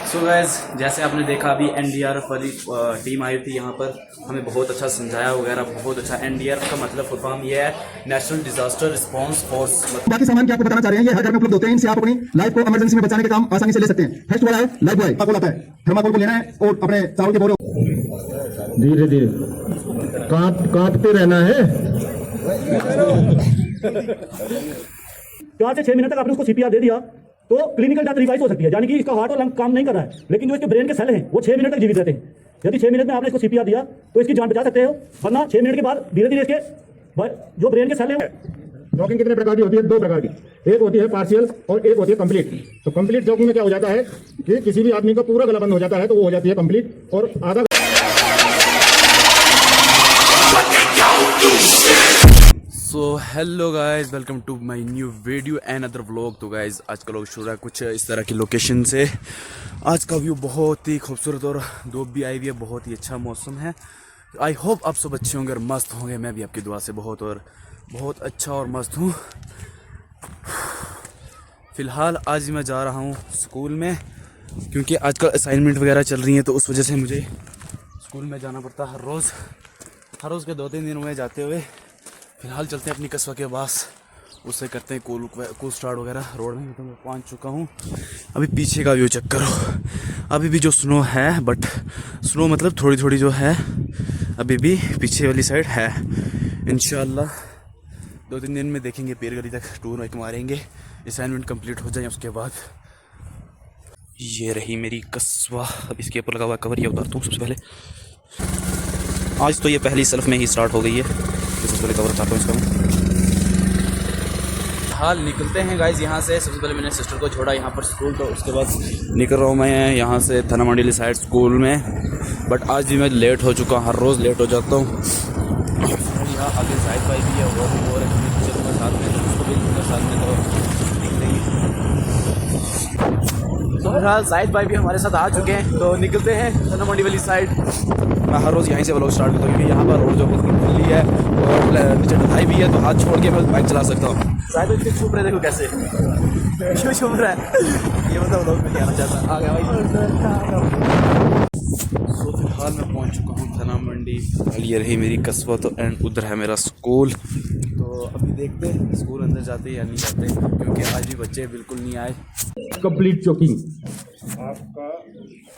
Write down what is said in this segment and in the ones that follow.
So guys, जैसे आपने देखा अभी एनडीआरएफ वाली टीम आई थी यहाँ पर, हमें बहुत अच्छा समझाया वगैरह, बहुत अच्छा। एनडीआरएफ का मतलब फुल फॉर्म ये है, नेशनल डिजास्टर रिस्पांस फोर्स। बाकी सामान क्या आपको बताना चाह रहे हैं, ये हर घर में उपलब्ध होते हैं। इनसे आप अपनी लाइफ को इमरजेंसी में बचाने के काम आसानी से ले सकते हैं। फर्स्ट वाला है लाइफ बॉय, आपको आता है थर्माकोल को लेना है और अपने चावल के बोरे धीरे धीरे कांपते रहना है। 4 से 6 मिनट तक आपने उसको सीपीआर दे दिया तो क्लिनिकल डेथ रिवाइज हो सकती है, यानी कि इसका हार्ट और लंग काम नहीं कर रहा है, लेकिन जो इसके ब्रेन के सेल हैं वो 6 मिनट तक जीवित रहते हैं। यदि 6 मिनट में आपने इसको सीपीआर दिया तो इसकी जान बचा सकते हो, वरना 6 मिनट के बाद धीरे धीरे इसके जो ब्रेन के सेल हैं। जॉगिंग कितने प्रकार की होती है? 2 प्रकार की, एक होती है पार्शियल और एक होती है कंप्लीट। तो कंप्लीट जॉगिंग में क्या हो जाता है कि किसी भी आदमी का पूरा गला बंद हो जाता है तो वो हो जाती है कंप्लीट, और आधा। So hello guys, welcome to my new video and other vlog. तो गाइस आज का व्लॉग शुरू है कुछ इस तरह की लोकेशन से। आज का व्यू बहुत ही खूबसूरत और धूप भी आई हुई है, बहुत ही अच्छा मौसम है। आई होप आप सब अच्छे होंगे और मस्त होंगे। मैं भी आपकी दुआ से बहुत अच्छा और मस्त हूँ। फ़िलहाल आज मैं जा रहा हूँ स्कूल में, क्योंकि आजकल असाइनमेंट वगैरह चल रही हैं, तो उस वजह से मुझे स्कूल में जाना पड़ता है हर रोज़ के 2-3 दिन हुए जाते हुए। फ़िलहाल चलते हैं अपनी कस्बा के पास, उससे करते हैं कूल स्टार्ट वगैरह। रोड में तो मैं पहुंच चुका हूं। अभी पीछे का व्यू चेक करो, अभी भी जो स्नो है, बट स्नो मतलब थोड़ी जो है अभी भी पीछे वाली साइड है। इंशाल्लाह 2-3 दिन में देखेंगे, पीरगली तक टूर एक मारेंगे, असाइनमेंट कंप्लीट हो जाए उसके बाद। ये रही मेरी कस्बा। अब इसके ऊपर लगा हुआ कवर ये उतारता हूँ सबसे पहले। आज तो ये पहली सेल्फ में ही स्टार्ट हो गई है, सबसे पहले कवर उतारता हूँ इसका। हाल निकलते हैं गाइज यहाँ से। सबसे पहले मैंने सिस्टर को छोड़ा यहाँ पर स्कूल, तो उसके बाद निकल रहा हूँ मैं यहाँ से थाना मंडी साइड स्कूल में। बट आज भी मैं लेट हो चुका हूँ, हर रोज़ लेट हो जाता हूँ। यहाँ आगे जाहिद भाई भी है, वो भी हो रहे हैं साथ में, तो उसको भी साथ में तो निकलेंगे। तो फिलहाल जाहिद भाई भी हमारे साथ आ चुके हैं, तो निकलते हैं थाना मंडी वाली साइड। मैं हर रोज़ यहीं से व्लॉग स्टार्ट करता हूँ, क्योंकि यहाँ पर रोड जो खुली है और नीचे ढलाई भी है, तो हाथ छोड़ के मैं बाइक चला सकता हूँ। शायद इसके छुप रहे, देखो कैसे क्यों छुप रहा है, ये मतलब व्लॉग में नहीं आना चाहता। आ गया भाई। तो फिलहाल मैं पहुँच चुका हूँ थाना मंडी। ये रही मेरी कस्बा, तो एंड उधर है मेरा स्कूल। तो अभी देखते हैं स्कूल अंदर जाते या नहीं जाते, क्योंकि आज भी बच्चे बिल्कुल नहीं आए। Complete choking. आपका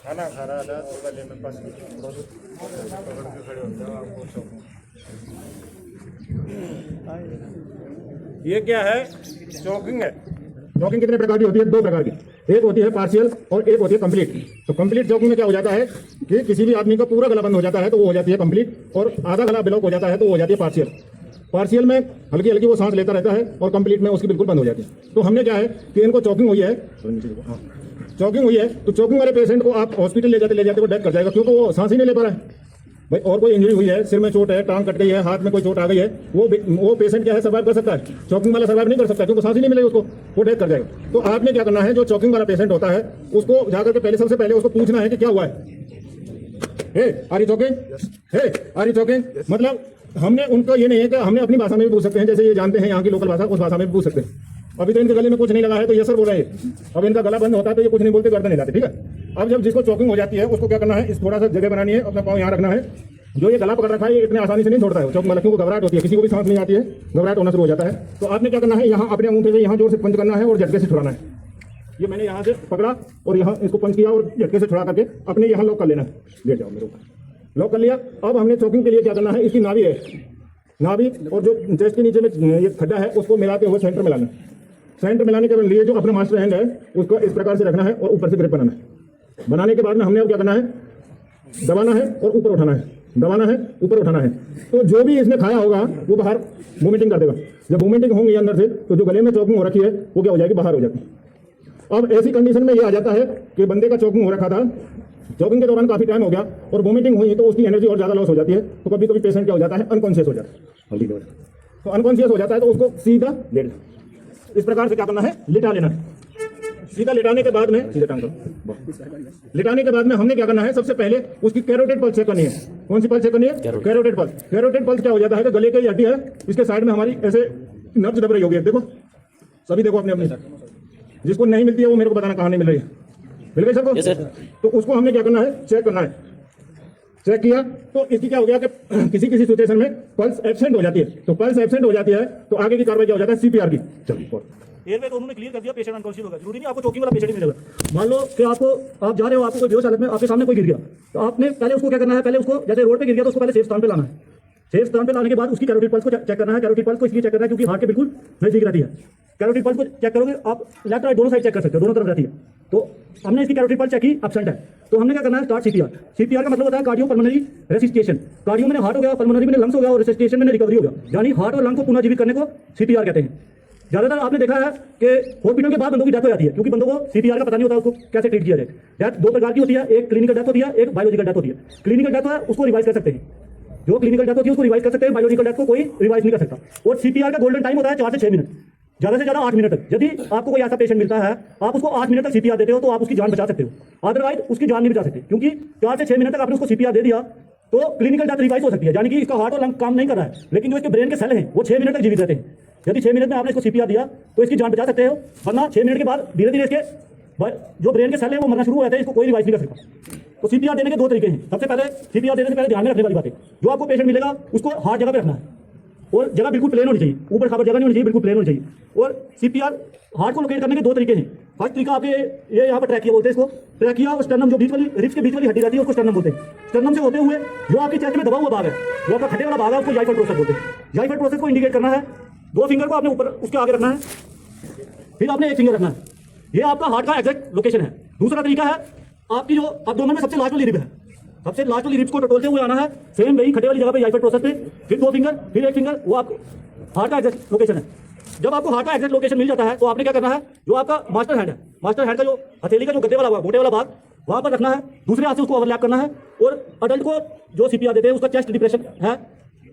खाना खा रहा था तो गले में फंस गई, पकड़ के खड़े होते हो आपको सब। ये क्या है? चॉकिंग है। जॉगिंग कितने प्रकार की होती है? 2 प्रकार की, एक होती है पार्शियल और एक होती है कंप्लीट। तो कंप्लीट जॉगिंग में क्या हो जाता है कि किसी भी आदमी का पूरा गला बंद हो जाता है तो वो हो जाती है कंप्लीट, और आधा गला ब्लॉक हो जाता है तो वो हो जाती है पार्शियल। पार्शियल में हल्की हल्की वो सांस लेता रहता है, और कंप्लीट में उसकी बिल्कुल बंद हो जाती है। तो हमने क्या है कि इनको चॉकिंग हुई है, चॉकिंग हुई है, तो चॉकिंग वाले पेशेंट को आप हॉस्पिटल ले जाते वो डेथ कर जाएगा, क्योंकि वो सांस ही नहीं ले पा रहा है भाई। और कोई इंजरी हुई है, सिर में चोट है, टांग कट गई है, हाथ में कोई चोट आ गई है, वो पेशेंट क्या है, सर्वाइव कर सकता है। चॉकिंग वाला सर्वाइव नहीं कर सकता, क्योंकि सांस ही नहीं मिलेगी उसको, वो डेथ कर जाएगा। तो आपने क्या करना है, जो चॉकिंग वाला पेशेंट होता है उसको जाकर के सबसे पहले उसको पूछना है कि क्या हुआ है। Are you choking? Are you choking? मतलब हमने उनको ये नहीं है कि हमने अपनी भाषा में भी पूछ सकते हैं, जैसे ये जानते हैं यहाँ की लोकल भाषा, उस भाषा में भी पूछ सकते हैं। अभी तो इनके गले में कुछ नहीं लगा है तो ये सर बोल रहे हैं। अब इनका गला बंद होता है तो ये कुछ नहीं बोलते, गर्दन नहीं लाते, ठीक है। अब जब जिसको चॉकिंग हो जाती है उसको क्या करना है, इस थोड़ा सा जगह बनानी है, अपना पाँव यहाँ रखना है। जो ये गला पकड़ रखा है ये इतने आसानी से नहीं छोड़ता है चौक वाला, क्योंकि घबराहट होती है, किसी को भी सांस नहीं आती है, घबराहट होना शुरू हो जाता है। तो आपने क्या करना है, यहाँ अपने अंगूठे से यहाँ जोर से पंच करना है और झटके से छुड़ाना है। ये मैंने यहाँ से पकड़ा और यहाँ इसको पंच किया और झटके से छुड़ा करके अपने यहाँ लॉक कर लेना है। लेट जाओ मेरे ऊपर, लॉक कर लिया। अब हमने चॉकिंग के लिए क्या करना है, इसकी नाभि है, नाभि और जो चेस्ट के नीचे में ये खड्डा है उसको मिलाते हुए सेंटर में लाना है। सेंटर मिलाने के लिए जो अपना मास्टर हैंड है उसको इस प्रकार से रखना है और ऊपर से ग्रिप बनाना है। बनाने के बाद में हमने अब क्या करना है, दबाना है और ऊपर उठाना है, दबाना है ऊपर उठाना है। तो जो भी इसने खाया होगा वो बाहर वोमिटिंग कर देगा। जब वोमिटिंग होंगी अंदर से, तो जो गले में चॉकिंग हो रखी है वो क्या हो जाएगी, बाहर हो जाती है। अब ऐसी कंडीशन में ये आ जाता है कि बंदे का चॉकिंग हो रखा था, चॉकिंग के दौरान काफी टाइम हो गया और वोमिटिंग हुई तो उसकी एनर्जी और ज्यादा लॉस हो जाती है। तो कभी कभी पेशेंट क्या हो जाता है, अनकॉन्शियस हो जाता है। तो अनकॉन्शियस हो जाता है तो उसको सीधा लेट, इस प्रकार से क्या करना है, लिटा लेना है। सीधा लिटाने के बाद में, सीधा टांग करो, लिटाने के बाद में हमने क्या करना है, सबसे पहले उसकी कैरोटिड पल्स चेक करनी है। कौन सी पल्स चेक करनी है? Carotid pulse. कैरोटिड पल्स क्या हो जाता है कि गले की हड्डी है, इसके साइड में हमारी ऐसे नब्ज दब रही होगी। देखो सभी देखो अपने अपने, जिसको नहीं मिलती है वो मेरे को बताना कहाँ नहीं मिल रही है। मिल गई सबको? तो उसको हमने क्या करना है, चेक करना है। चेक किया तो इसकी क्या हो गया कि किसी किसी सिचुएशन में पल्स एब्सेंट हो जाती है। तो पल्स एब्सेंट हो जाती है तो आगे की कार्रवाई क्या हो जाता है, सीपीआर की। चलिए, एयरवे तो उन्होंने क्लियर कर दिया, पेशेंट अनकॉन्शियस होगा। जरूरी नहीं आपको चोकिंग वाला पेशेंट ही मिलेगा। मान लो कि आप जा रहे हो, आपको कोई बेहोश हालत में आपके सामने कोई गिर गया, तो आपने पहले उसको क्या करना है, पहले उसको जैसे रोड पे गिर गया तो उसको पहले सेफ स्थान पे लाना है। सेफ स्थान पे लाने के बाद उसकी कैरोटिड पल्स को चेक करना है। कैरोटिड पल्स को इसलिए चेक करना है क्योंकि हार्ट के बिल्कुल नजदीक रहती है। कैरोटिड पल्स को चेक करोगे आप, लेफ्ट राइट दोनों साइड चेक कर सकते हो, दोनों तरफ रहती है। तो हमने इसकी कैरोटिड पल्स चेक की, एब्सेंट है। तो हमने क्या करना है, स्टार्ट सीपीआर। सीपीआर का मतलब होता है कार्डियो पल्मोनरी रेसिस्टेशन। कार्डियो में हार्ट हो गया, पल्मोनरी में लंग्स हो गया और रेसिस्टेशन में रिकवरी हो गया, यानी हार्ट और लंग को पुनर्जीवित करने को सीपीआर कहते हैं। ज्यादातर आपने देखा है कि हॉस्पिटल के बाद बंदों की डेथ हो जाती है क्योंकि बंदों को सीपीआर का पता नहीं होता उसको कैसे ट्रीट किया जाए। डेथ दो प्रकार की होती है, एक क्लिनिकल डेथ होती है, एक बायोलॉजिकल डेथ होती है। क्लिनिकल डेथ है उसको रिवाइज कर सकते हैं, जो क्लिनिकल डेथ होती है उसको रिवाइज कर सकते हैं, बायोलॉजिकल डेथ को कोई रिवाइज नहीं कर सकता। और सीपीआर का गोल्डन टाइम होता है 4 से 6 मिनट, ज्यादा से ज्यादा 8 मिनट तक। यदि आपको कोई ऐसा पेशेंट मिलता है, आप उसको 8 मिनट तक सीपीआर देते हो तो आप उसकी जान बचा सकते हो। अदरवाइज उसकी जान नहीं बचा सकते, क्योंकि 4 से 6 मिनट तक आपने उसको सीपीआर दे दिया तो क्लिनिकल डेथ रिवाइज हो सकती है, यानी कि इसका हार्ट और लंग काम नहीं कर रहा है, लेकिन जो इसके ब्रेन के सेल हैं वो 6 मिनट तक जीवित रहते हैं। यदि 6 मिनट में आपने इसको सीपीआर दिया तो इसकी जान बचा सकते हो, वरना 6 मिनट के बाद धीरे धीरे इसके जो ब्रेन के सेल है वो मरना शुरू हो जाते हैं, इसको कोई रिवाइज नहीं कर सकता। तो सीपीआर देने के 2 तरीके हैं। सबसे पहले सीपीआर देने से पहले ध्यान में रखने वाली बात है, जो आपको पेशेंट मिलेगा उसको हार्ट जगह पे रखना है और जगह बिल्कुल प्लेन होनी चाहिए, ऊपर खाबर जगह नहीं होनी चाहिए, बिल्कुल प्लेन होनी चाहिए। और सीपीआर हार्ट को लोकेट करने के 2 तरीके हैं। फर्स्ट तरीका आपके ये यहाँ पर ट्रैकिया बोलते हैं इसको, ट्रैकिया और स्टर्नम, जो बीच वाली रिब्स के बीच वाली हड्डी रहती है उसको स्टर्नम बोलते हैं। स्टर्नम से होते हुए जो आपकी चेस्ट में दबा हुआ भाग है, जो आपका खड्डे वाला भाग है, उसको जाइफल प्रोसेस बोलते हैं। जाइफल प्रोसेस को इंडिकेट करना है, 2 फिंगर को आपने ऊपर उसके आगे रखना है, फिर आपने 1 फिंगर रखना है। ये आपका हार्ट का एग्जैक्ट लोकेशन है। दूसरा तरीका है आपकी जो अब्डोमेन में सबसे लास्ट वाली रिब है, सबसे लास्ट वाली रिब्स को टटोलते हुए आना है, सेम वही खड्डे वाली जगह पे जाइफल प्रोसेस पे, फिर 2 फिंगर, फिर 1 फिंगर, वो आपको हार्ट का एग्जैक्ट लोकेशन है। जब आपको हार्ट का एग्जैक्ट लोकेशन मिल जाता है तो आपने क्या करना है, जो आपका मास्टर हैंड है, मास्टर हैंड का जो हथेली का जो गद्दे वाला गोटे वाला भाग वहां पर रखना है, दूसरे हाथ से उसको ओवरलैप करना है। और अडल्ट को जो सीपीआर देते हैं उसका चेस्ट डिप्रेशन है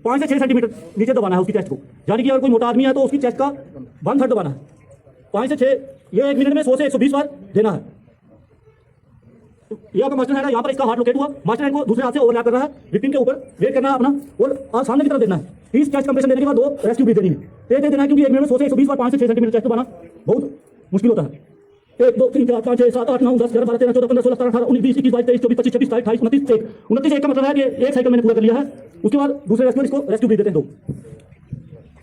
5 से 6 सेंटीमीटर नीचे दबाना है उसकी चेस्ट को, यानी कि अगर कोई मोटा आदमी है तो उसकी चेस्ट का 1/3 दबाना है, 5 से 6, ये 1 मिनट में 100 से 120 बार देना है। ये आपका मास्टर हैंड है, यहाँ पर इसका हार्ट लोकेट हुआ, मास्टर हैंड को दूसरे हाथ से ओवरलैप करना है, विक्टिम के ऊपर वेट करना है अपना और सामने की तरफ देना है। 30 चेस्ट कंप्रेशन देने के बाद 2 रेस्क्यू ब्रीथ देनी है, तेज देना है, क्योंकि 1 मिनट में 100 से 120 बार 5 से 6 सेंटीमीटर चेस्ट दबाना बहुत मुश्किल होता है। 1 2 3 4 5 6 7 8 9 10 11 12 13 14 15 16 17 18 19 20 21 22 23 24 25 26 27 28 29 1 29 1 का मतलब है कि एक साइकिल मैंने पूरा कर लिया है। उसके बाद दूसरे रेस्क्यू इसको रेस्क्यू ब्रीथ देते हैं 2।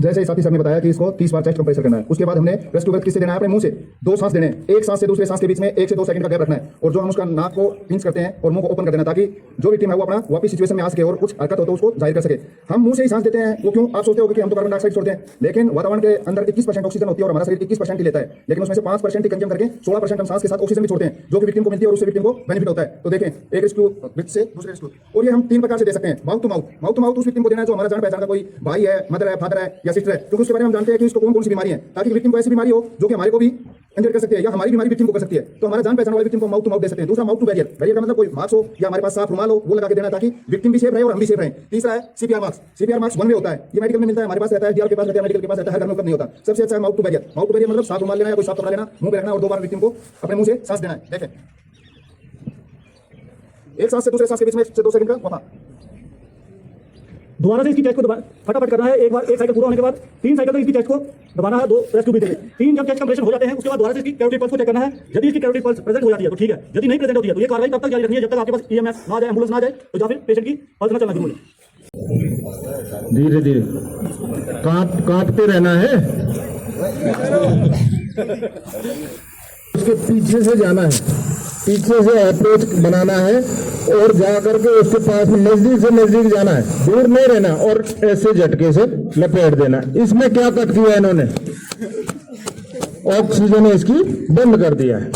जैसे ही साथी सर ने बताया कि इसको 30 बार चेस्ट कंप्रेसर करना है, उसके बाद हमने रेस्क्यू ब्रेथ किससे देना है, अपने मुंह से 2 सांस देने हैं, एक सांस से दूसरे सांस के बीच में 1 से 2 सेकंड का गैप रखना है। और जो हम उसका नाक को पिंच करते हैं और मुंह को ओपन कर देना, ताकि जो विक्टिम है वो अपना वापस सिचुएशन में आ सके और कुछ हरकत हो तो उसको जाहिर कर सके। हम मुंह से ही सांस देते हैं, वो क्यों, आप सोचते हो कि हम तो कार्बन डाइऑक्साइड छोड़ते हैं, लेकिन वातावरण के अंदर 21% ऑक्सीजन होती है और हमारा शरीर 21% ही लेता है, लेकिन उसमें से 5% ही कंज्यूम करके 16% हम सांस के साथ ऑक्सीजन भी छोड़ते हैं, जो कि विक्टिम को मिलती है और उससे विक्टिम को बेनिफिट होता है। तो देखें, एक रेस्क्यू ब्रीथ से दूसरे रेस्क्यू, और ये हम 3 प्रकार से दे सकते हैं। Mouth to mouth, mouth to mouth उस विक्टिम को देना है जो हमारा जान पहचान का कोई भाई है, मदर है, फादर है या सिस्टर है, क्योंकि उसके बारे में हम जानते हैं कि इसको कौन सी बीमारी है, ताकि विक्टिम को ऐसी बीमारी हो जो कि हमारे को भी इंजर कर सकती है या हमारी बीमारी विक्टिम को कर सकती है, तो हमारा जान पहचान वाले विक्टिम को माउथ टू माउथ दे सकते हैं। दूसरा माउथ टू बैरियर, बैरियर का मतलब कोई मास्क हो या हमारे पास साफ रुमाल हो, वो लगा के देना ताकि विक्टिम भी सेफ रहे और हम भी सेफ रहें। तीसरा है सीपीआर मास्क। सीपीआर मास्क 1 वे होता है, ये मेडिकल में मिलता है, हमारे पास रहता है, डीआर के पास रहता है, मेडिकल के पास रहता है, हर घर में उपलब्ध नहीं होता। सबसे अच्छा है mouth to barrier. Mouth to barrier मतलब साफ रुमाल लेना या कोई साफ कपड़ा लेना, मुंह पे रखना और 2 बार विक्टिम को अपने मुंह से सांस देना है। देखें, एक सांस से दूसरे सांस के बीच में 1 से 2 सेकंड का वफा। दोबारा से इसकी चेस्ट को फटाफट करना है, एक बार एक साइकिल पूरा होने के बाद 3 साइकिल तक इसकी चेस्ट को दबाना है, 2 रेस्क्यू ब्रीथ देंगे। 3 जब चेस्ट कंप्रेशन हो जाते हैं उसके बाद दोबारा से इसकी कैरोटिड पल्स को चेक करना है। यदि इसकी कैरोटिड पल्स प्रेजेंट हो जाती है तो ठीक है, यदि नहीं प्रेजेंट होती है तो ये कार्रवाई तब तक जारी रखनी है जब तक आपके पास ईएमएस ना जाए, एम्बुलेंस ना जाए, तो या फिर पेशेंट की पल्स ना चलना शुरू हो जाए। धीरे धीरे कांपते रहना है, उसके पीछे से जाना है, पीछे से अप्रोच बनाना है और जाकर के उसके पास में नजदीक से नजदीक जाना है, दूर नहीं रहना और ऐसे झटके से लपेट देना। इसमें क्या कट किया इन्होंने, ऑक्सीजन इसकी बंद कर दिया है।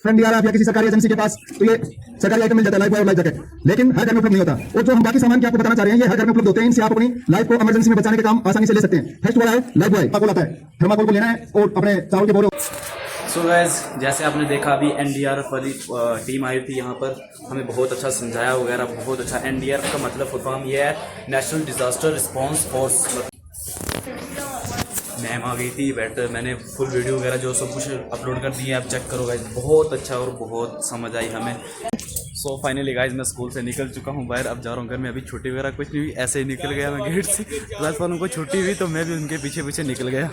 फ्रेंड यार, आप या किसी सरकारी एजेंसी के पास तो ये सरकारी आइटम मिल जाता है, लाइफ बॉय और लाइफ जैकेट, लेकिन हर घर में उपलब्ध नहीं होता। और जो हम बाकी सामान की आपको बताना चाह रहे हैं, ये हर घर में उपलब्ध होते हैं। इनसे आप अपनी लाइफ को इमरजेंसी में बचाने के काम आसानी से ले सकते हैं। फर्स्ट वाला है लाइफ बॉय, थर्माकोल आता है, थर्माकोल को लेना है और अपने चावल के बोरे। सो गाइस, जैसे आपने देखा अभी एनडीआरएफ वाली टीम आई थी यहाँ पर, हमें बहुत अच्छा समझाया वगैरह, बहुत अच्छा। एनडीआरएफ का मतलब फुल फॉर्म ये है, National Disaster Response Force. Ma'am आ गई थी, बट मैंने फुल वीडियो वगैरह जो सब कुछ अपलोड कर दिए, आप चेक करो गाइस, बहुत अच्छा और बहुत समझ आई हमें। सो फाइनली गाइस, मैं स्कूल से निकल चुका हूँ बाहर, अब जा रहा हूँ घर में। अभी छुट्टी वगैरह कुछ नहीं हुई, ऐसे ही निकल गया मैं गेट से। प्लस 1 को छुट्टी हुई तो मैं भी उनके पीछे पीछे निकल गया।